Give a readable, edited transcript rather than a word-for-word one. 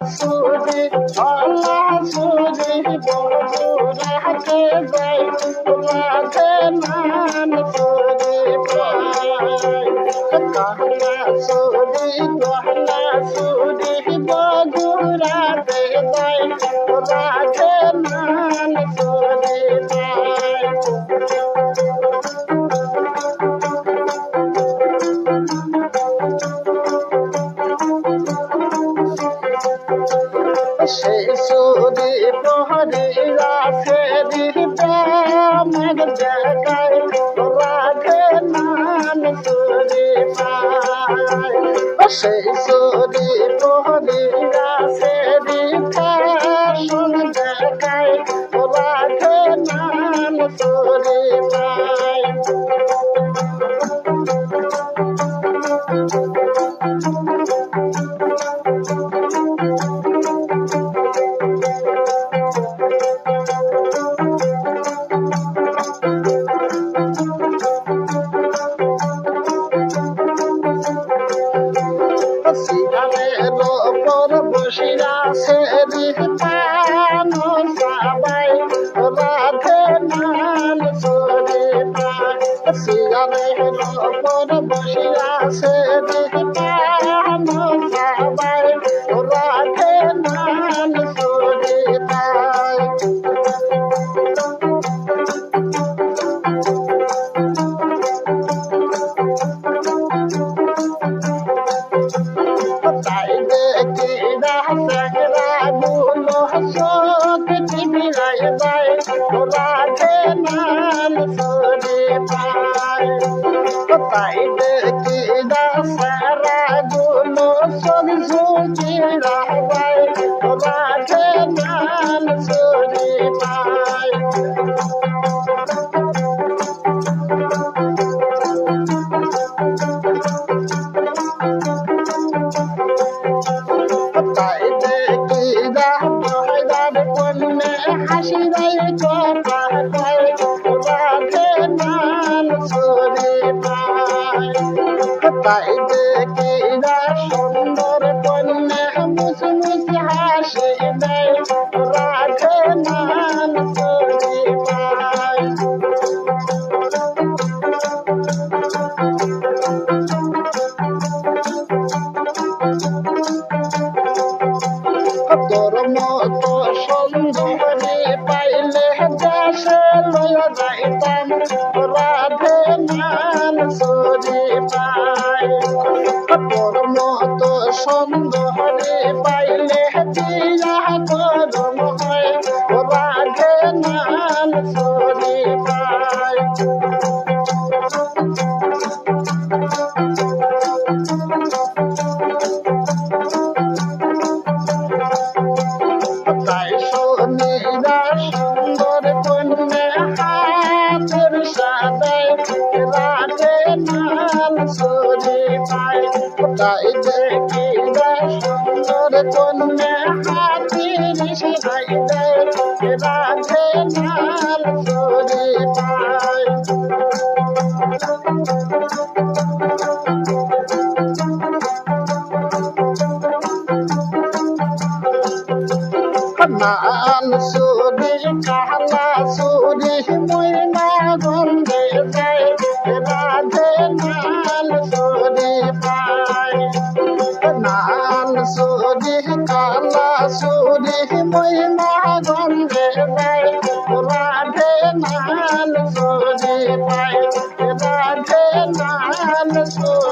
সুরি হলা সুরি বন্ধুরাতে যাই রাধে নাম সুরি পাই কাহলা সুরি গহলা সুরি বন্ধুরাতে যাই রাধে নাম সুরি পাই সেই সুরি প্রহরী রাখে দিবের জায়গায় রাধে নাম সুরি পায় সেই সুরি প্রহরী রাখে দিবের জায়গায় রাধে নাম সুরি পায় সিগারের ওপর বসিয়া সে দিতানো সবাই রাধে নাম সুরি পায় সিগারের ওপর বসিয়া সে দিতানো সবাই রাধে নাম সুরি পায় তাই দেখি রাধা গুলো চোখ টিপিলাই যায় রাধে নাম সুরি পায় তাই দেখি রাধা গুলো চোখ ঝুঁকিলাই যায় রাধে নাম সুরি পায় তাই দেখি রাধার কন্যা হাসি রায় চপায় রাধে নাম সুরি পায় তাই দেখি সুন্দর কন্যা মুচমুচি হাসি দেয় রাধে নাম সুরি পায় তোর মতো সুন্দরী পাইলে দেশে লইয়া যাইতাম রাধে নাম সুরি পায় তোর মতো সুন্দরী পাইলে দিয়া করম হয় রাধে নাম সুরি পায় তাই শুনিরা সুন্দর কন্যা হাতের সাদায় রাধে নাম সুরি পায় তাই দেখিরা সুন্দর কন্যা হাতের সাদায় রাধে নাম সুরি পায় নাম সুরি কাহলা সুরি ময়না গন্ধে যায় রাধে নাম সুরি পায় নাম সুরি কাহলা সুরি ময়না গন্ধে যায় রাধে নাম সুরি পায় রাধে নাম সুরি